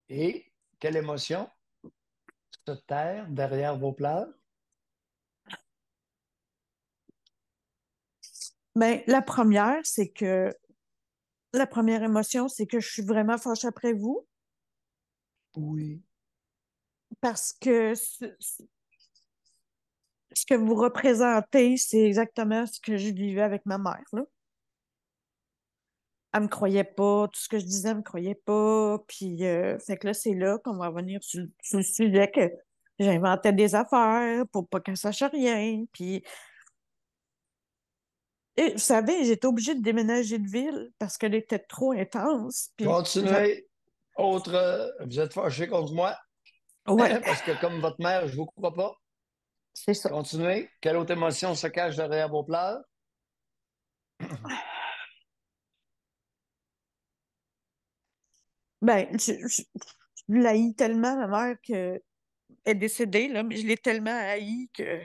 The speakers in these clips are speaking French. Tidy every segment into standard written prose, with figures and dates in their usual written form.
Et quelle émotion se terre derrière vos pleurs? Ben, la première émotion, c'est que je suis vraiment fâchée après vous Oui. parce que ce que vous représentez, c'est exactement ce que je vivais avec ma mère, là. Elle me croyait pas, tout ce que je disais, elle me croyait pas. Puis, fait que là, c'est là qu'on va revenir sur le sujet que j'inventais des affaires pour pas qu'elle sache rien. Puis, et, vous savez, j'étais obligée de déménager de ville parce qu'elle était trop intense. Puis, Continuez. Autre, vous êtes fâché contre moi ouais, parce que comme votre mère, je vous crois pas. c'est ça. Continuez. Quelle autre émotion se cache derrière vos pleurs? Ben, je l'haïs tellement, ma mère, qu'elle est décédée, là, mais je l'ai tellement haï que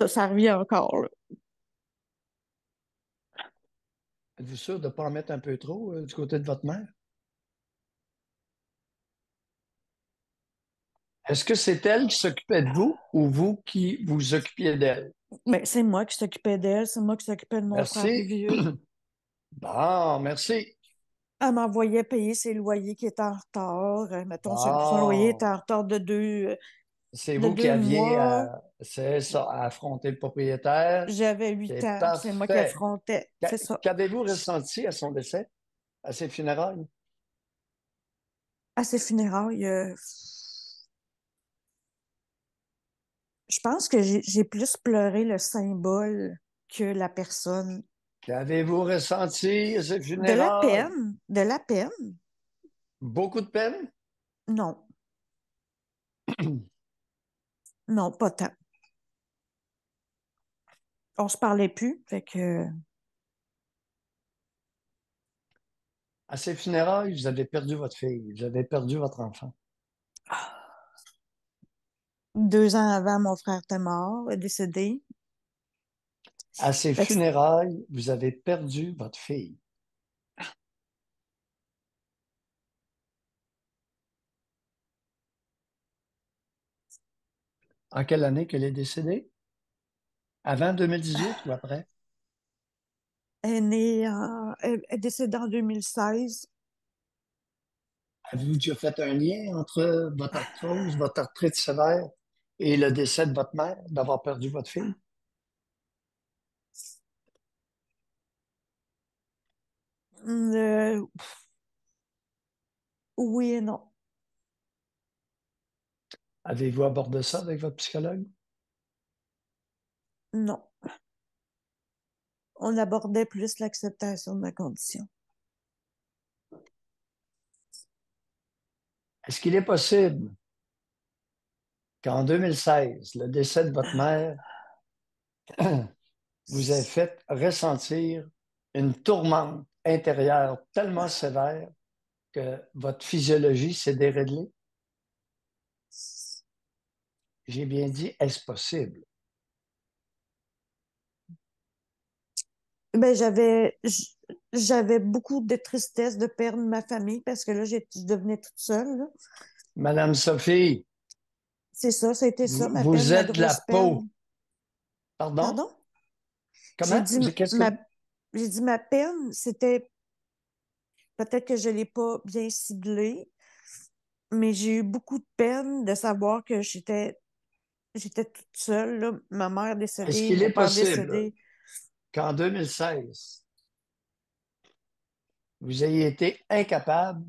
ça revient encore, là. Êtes-vous sûr de ne pas en mettre un peu trop du côté de votre mère? Est-ce que c'est elle qui s'occupait de vous ou vous qui vous occupiez d'elle? Mais c'est moi qui s'occupais d'elle, c'est moi qui s'occupais de mon frère plus Merci. vieux. Bon, merci. Elle m'envoyait payer ses loyers qui étaient en retard. Mettons, son loyer était Bon, en retard c'est de vous qui deux aviez mois. c'est ça, à affronter le propriétaire. J'avais 8 ans, puis c'est moi qui Parfait. affrontais. C'est ça. Qu'avez-vous ressenti à son décès, à ses funérailles? À ses funérailles, je pense que j'ai plus pleuré le symbole que la personne. Qu'avez-vous ressenti à ses De la funérailles? peine, de la peine, Beaucoup de peine? non, non, pas tant. On se parlait plus, fait que À ses funérailles, vous avez perdu votre fille, vous avez perdu votre enfant. 2 ans avant, mon frère était mort, est décédé. À ses Fait que funérailles, vous avez perdu votre fille. En quelle année qu'elle est décédée? Avant 2018 ou après? elle est décédée en 2016. Avez-vous déjà fait un lien entre votre arthrose, votre arthrite sévère et le décès de votre mère, d'avoir perdu votre fille? Euh, oui et non. Avez-vous abordé ça avec votre psychologue? Non. On abordait plus l'acceptation de ma condition. Est-ce qu'il est possible qu'en 2016, le décès de votre mère vous ait fait ressentir une tourmente intérieure tellement sévère que votre physiologie s'est déréglée? J'ai bien dit, est-ce possible? Ben, j'avais beaucoup de tristesse de perdre ma famille parce que là, je devenais toute seule, là. Madame Sophie, C'est ça, ça a été ça, ma peine, vous ma êtes de la grosse peine. peau. Pardon? Pardon? J'ai Comment? dit Qu'est-ce que... ma, j'ai dit ma peine, c'était peut-être que je l'ai pas bien ciblée, mais j'ai eu beaucoup de peine de savoir que j'étais toute seule, là. Ma mère Est-ce décédée, qu'il mon est père possible décédé. qu'en 2016, vous ayez été incapable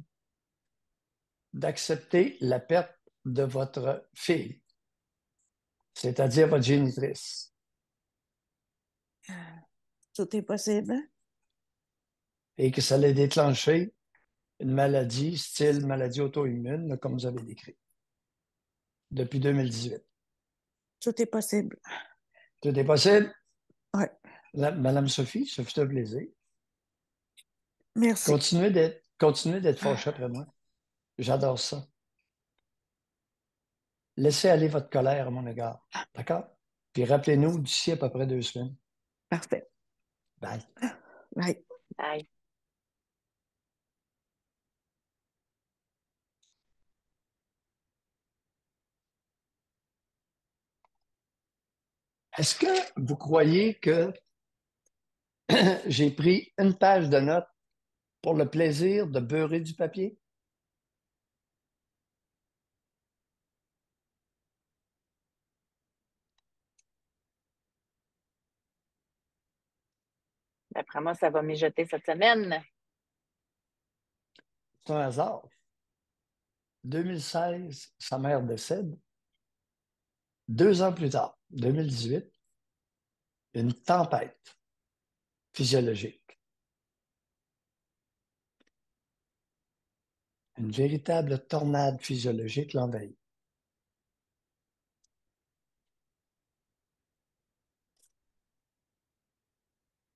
d'accepter la perte de votre fille, c'est-à-dire votre génitrice, Tout est possible, hein? et que ça l'ait déclenché une maladie, style maladie auto-immune, là, comme vous avez décrit, depuis 2018? Tout est possible. Tout est possible? Ouais. Madame Sophie, ce fut un plaisir. Merci. Continuez d'être fâché après moi. J'adore ça. Laissez aller votre colère à mon égard. D'accord? Puis rappelez-nous d'ici à peu près 2 semaines. Parfait. Bye. Bye. Bye. Est-ce que vous croyez que j'ai pris une page de notes pour le plaisir de beurrer du papier? D'après moi, ça va mijoter cette semaine. C'est un hasard. 2016, sa mère décède. 2 ans plus tard, 2018, une tempête physiologique. Une véritable tornade physiologique l'envahit.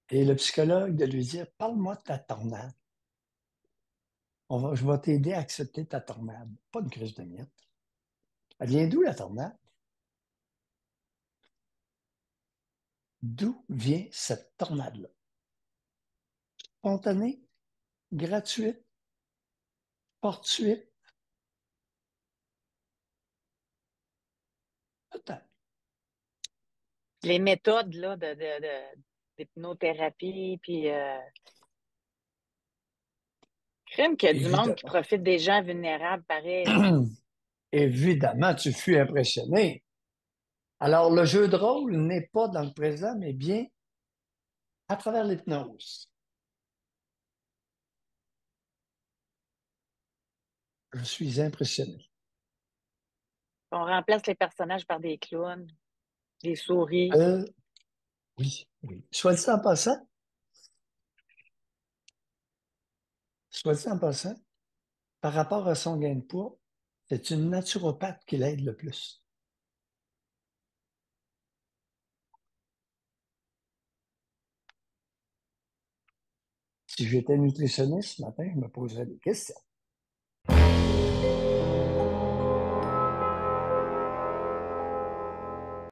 Et le psychologue de lui dire, parle-moi de ta tornade. Je vais t'aider à accepter ta tornade. Pas une crise de miettes. Elle vient d'où la tornade? D'où vient cette tornade-là? Spontanée, gratuite, fortuite? Peut-être. Les méthodes là, d'hypnothérapie, puis crime qu'il y a du monde qui Évidemment. profite des gens vulnérables, pareil, là. Évidemment, tu fus impressionné. Alors, le jeu de rôle n'est pas dans le présent, mais bien à travers l'hypnose. Je suis impressionné. On remplace les personnages par des clowns, des souris. Euh, oui, oui. Soit dit en passant, par rapport à son gain de poids, c'est une naturopathe qui l'aide le plus. Si j'étais nutritionniste ce matin, je me poserais des questions.